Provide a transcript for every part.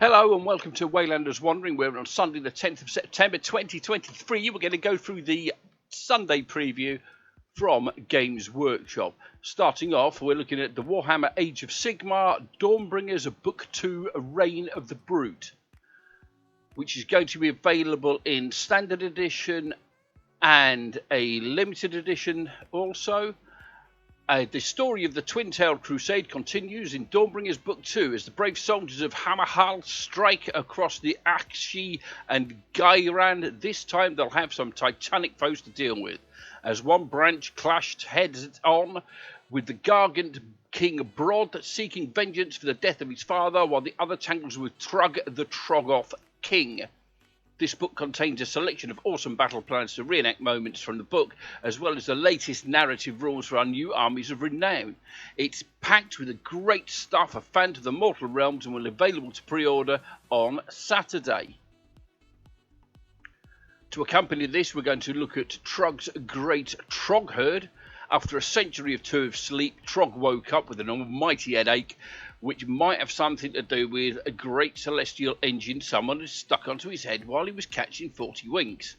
Hello and welcome to Waylander's Wandering. We're on Sunday the 10th of September 2023. We're going to go through the Sunday preview from Games Workshop. Starting off, we're looking at the Warhammer Age of Sigmar Dawnbringers Book 2 Reign of the Brute, which is going to be available in Standard Edition and a Limited Edition also. The story of the Twin-Tailed Crusade continues in Dawnbringers Book 2 as the brave soldiers of Hammerhal strike across the Akshi and Gairan. This time they'll have some titanic foes to deal with, as one branch clashed heads-on with the Gargant King Brod seeking vengeance for the death of his father, while the other tangles with Trug the Troggoth King. This book contains a selection of awesome battle plans to reenact moments from the book, as well as the latest narrative rules for our new armies of renown. It's packed with the great stuff of Fan to the Mortal Realms and will be available to pre-order on Saturday. To accompany this, we're going to look at Trug's Great Trog Herd. After a century or two of sleep, Trog woke up with an almighty headache, which might have something to do with a great celestial engine someone had stuck onto his head while he was catching 40 winks.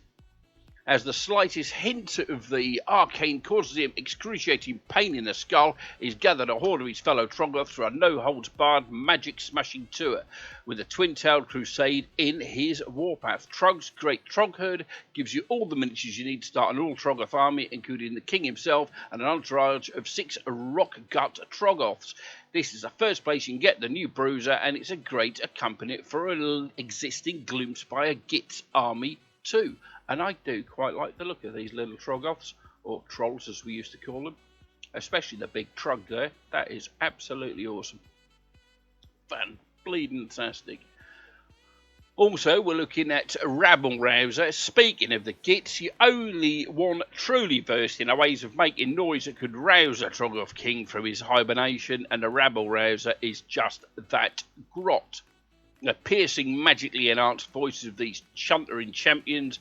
As the slightest hint of the arcane causes him excruciating pain in the skull, he's gathered a horde of his fellow Troggoths for a no-holds-barred magic-smashing tour, with the Twin-Tailed Crusade in his warpath. Trug's Great Trog Herd gives you all the miniatures you need to start an all-Troggoth army, including the king himself and an entourage of 6 rock-gut Troggoths. This is the first place you can get the new Bruiser, and it's a great accompaniment for an existing Gloomspire Gitz army too. And I do quite like the look of these little Troggoths, or trolls as we used to call them, especially the big Trug there. That is absolutely awesome. Fan-bleeding-tastic. Also, we're looking at Rabble Rouser. Speaking of the Gitz, you only one truly versed in the ways of making noise that could rouse a Troggoth king from his hibernation, and the Rabble Rouser is just that grot. The piercing, magically enhanced voices of these chuntering champions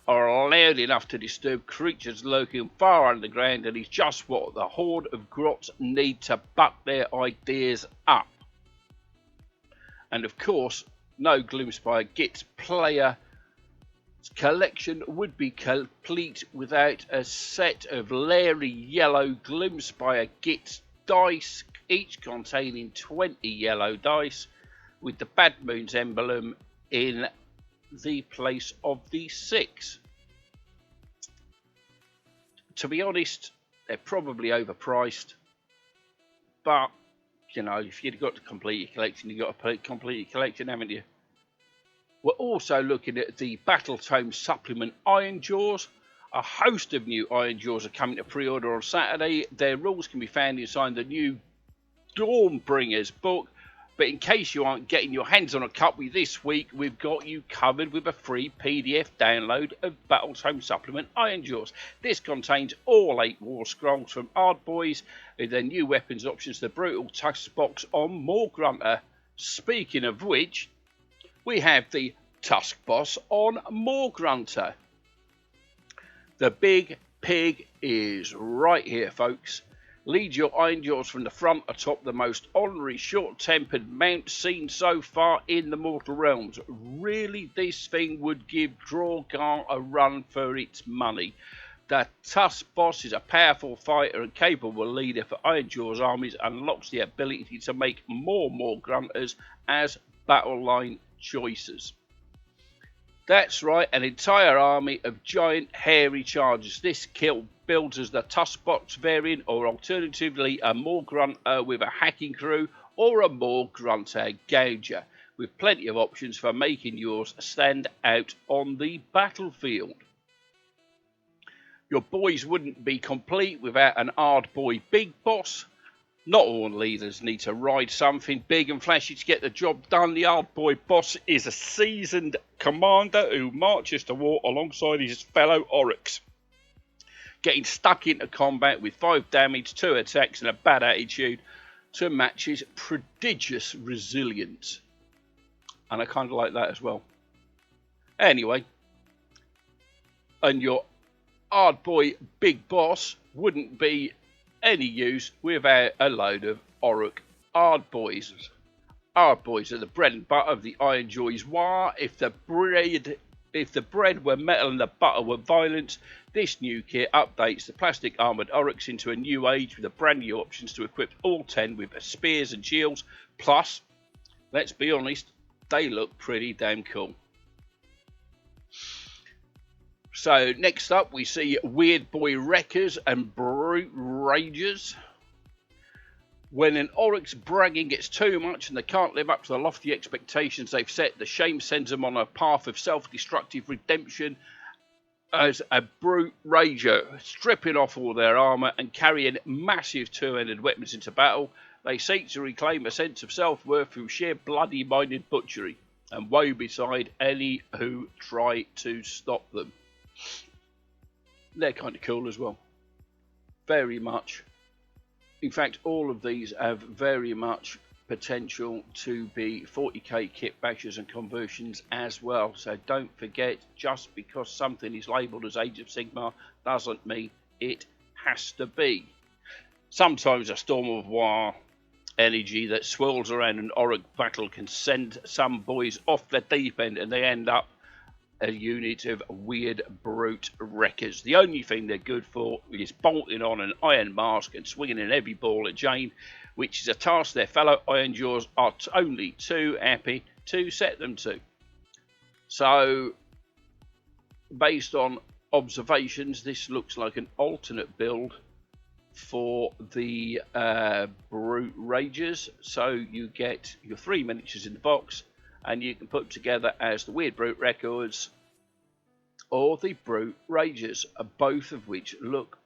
are loud enough to disturb creatures lurking far underground, and is just what the horde of grots need to buck their ideas up. And of course, no Gloomspire Gitz player collection would be complete without a set of leery yellow Gloomspire Gitz dice, each containing 20 yellow dice, with the Bad Moons emblem in the place of the 6. To be honest, they're probably overpriced, but you know, if you've got to complete your collection, you've got to complete your collection, haven't you? We're also looking at the Battle Tome Supplement Iron Jaws. A host of new Iron Jaws are coming to pre-order on Saturday. Their rules can be found inside the new Dawnbringers book. But in case you aren't getting your hands on a copy this week, we've got you covered with a free PDF download of Battletome Supplement Iron Jaws. This contains all 8 War Scrolls from Ardboys, with their new weapons options, the Brutal Tusk Box on Morgrunter. Speaking of which, we have the Tusk Boss on Morgrunter. The big pig is right here, folks. Lead your Iron Jaws from the front atop the most ornery, short-tempered mount seen so far in the Mortal Realms. Really, this thing would give Drogar a run for its money. The Tusk Boss is a powerful fighter and capable leader for Iron Jaws armies, and unlocks the ability to make more Grunters as battle line choices. That's right, an entire army of giant hairy chargers. This kill builds as the Tusk Box variant, or alternatively a Morgrunter with a hacking crew, or a Morgrunter Gouger, with plenty of options for making yours stand out on the battlefield. Your boys wouldn't be complete without an Ardboy Big Boss. Not all leaders need to ride something big and flashy to get the job done. The Ardboy Boss is a seasoned commander who marches to war alongside his fellow Oryx, getting stuck into combat with 5 damage, 2 attacks and a bad attitude to match his prodigious resilience. And I kind of like that as well. Anyway, and your Ardboy Big Boss wouldn't be any use without a load of Orruk Ardboys. Our boys are the bread and butter of the Iron Joys War. If the bread were metal and the butter were violence, this new kit updates the plastic armoured Oryx into a new age with a brand new options to equip all 10 with spears and shields. Plus, let's be honest, they look pretty damn cool. So next up we see Weird Boy Wreckers and Brute Ragers. When an Oryx bragging gets too much and they can't live up to the lofty expectations they've set, the shame sends them on a path of self-destructive redemption as a Brute Rager, stripping off all their armour and carrying massive two-handed weapons into battle. They seek to reclaim a sense of self-worth through sheer bloody-minded butchery, and woe beside any who try to stop them. They're kind of cool as well. Very much. In fact, all of these have very much potential to be 40k kit bashers and conversions as well. So don't forget, just because something is labelled as Age of Sigmar doesn't mean it has to be. Sometimes a Storm of War energy that swirls around an Oryx battle can send some boys off the deep end and they end up a unit of weird brute wreckers. The only thing they're good for is bolting on an iron mask and swinging an heavy ball at Jane, which is a task their fellow Iron Jaws are only too happy to set them to. So, based on observations, this looks like an alternate build for the Brute Ragers. So you get your 3 miniatures in the box, and you can put them together as the Weird Brute Records or the Brute Ragers, both of which look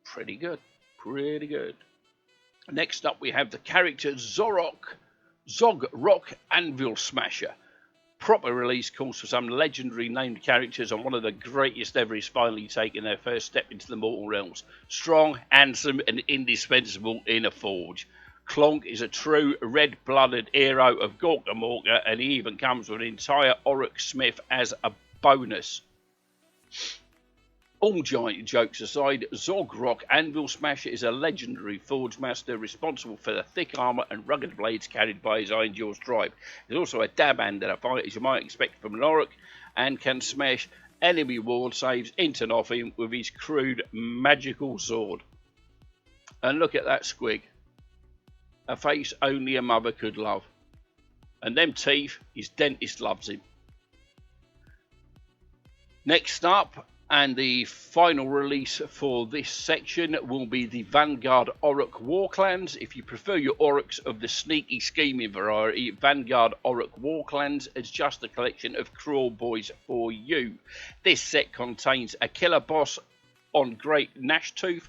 pretty good. Pretty good. Next up we have the character Zog-Rock Anvil Smasher. Proper release calls for some legendary named characters, and one of the greatest ever is finally taking their first step into the mortal realms. Strong, handsome and indispensable in a forge. Clonk is a true red-blooded hero of Gorka Morka, and he even comes with an entire Oryx Smith as a bonus. All giant jokes aside, Zog-Rock Anvil Smasher is a legendary forge master responsible for the thick armour and rugged blades carried by his Iron Jaws tribe. He's also a dab hand and a fighter, as you might expect from an Oryx, and can smash enemy ward saves into nothing with his crude magical sword. And look at that squig. A face only a mother could love. And them teeth, his dentist loves him. Next up, and the final release for this section, will be the Vanguard Oryx Warclans. If you prefer your Oryx of the sneaky scheming variety, Vanguard Oryx Warclans is just a collection of cruel boys for you. This set contains a killer boss on Great Gnashtooth,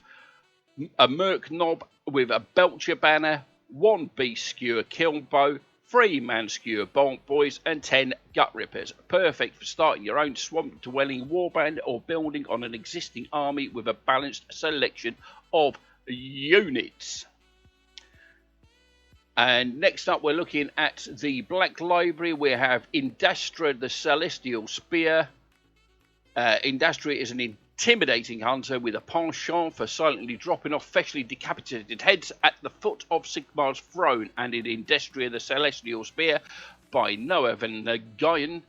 a Merc Knob with a Belcher banner, 1 Beast Skewer Killbow, 3 Man Skewer Bonk Boys, and 10 Gut Rippers. Perfect for starting your own swamp dwelling warband or building on an existing army with a balanced selection of units. And next up we're looking at the Black Library. We have Indastra the Celestial Spear. Indastra is an intimidating hunter with a penchant for silently dropping off freshly decapitated heads at the foot of Sigmar's throne, and in Industria the Celestial Spear by Noah Van Guyen,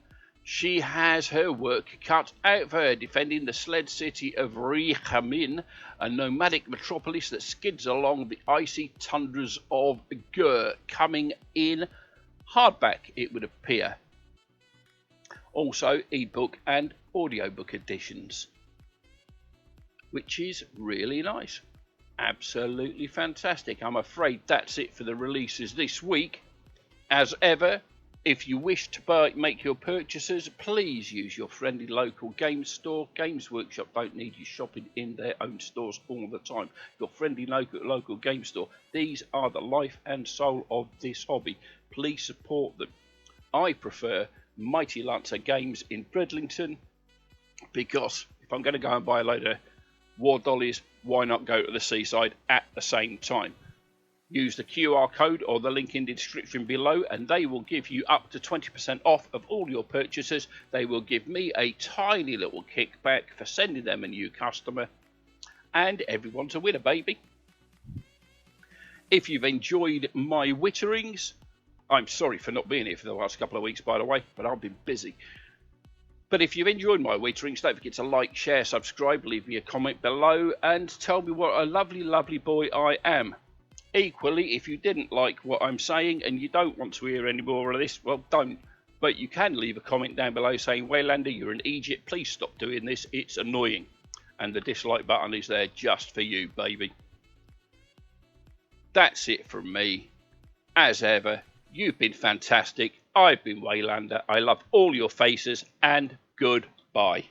she has her work cut out for her, defending the sled city of Richamin, a nomadic metropolis that skids along the icy tundras of Gur, coming in hardback, it would appear. Also ebook and audiobook editions, which is really nice. Absolutely fantastic. I'm afraid that's it for the releases this week. As ever, if you wish to make your purchases, please use your friendly local game store. Games Workshop don't need you shopping in their own stores all the time. Your friendly local game store. These are the life and soul of this hobby. Please support them. I prefer Mighty Lancer Games in Bridlington, because if I'm going to go and buy a load of war dollies, why not go to the seaside at the same time? Use the QR code or the link in the description below, and they will give you up to 20% off of all your purchases. They will give me a tiny little kickback for sending them a new customer, and everyone's a winner, baby. If you've enjoyed my witterings, I'm sorry for not being here for the last couple of weeks, by the way, but I've been busy. But if you've enjoyed my wheaterings, don't forget to like, share, subscribe, leave me a comment below, and tell me what a lovely, lovely boy I am. Equally, if you didn't like what I'm saying and you don't want to hear any more of this, well, don't. But you can leave a comment down below saying, Waylander, you're an Egypt, please stop doing this, it's annoying. And the dislike button is there just for you, baby. That's it from me. As ever, you've been fantastic. I've been Waylander. I love all your faces, and goodbye.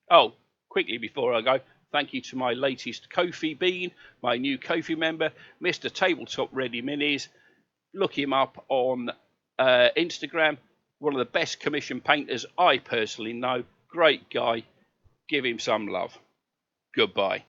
Oh, quickly before I go, thank you to my latest Ko-fi bean, my new Ko-fi member, Mr. Tabletop Ready Minis. Look him up on Instagram. One of the best commission painters I personally know. Great guy. Give him some love. Goodbye.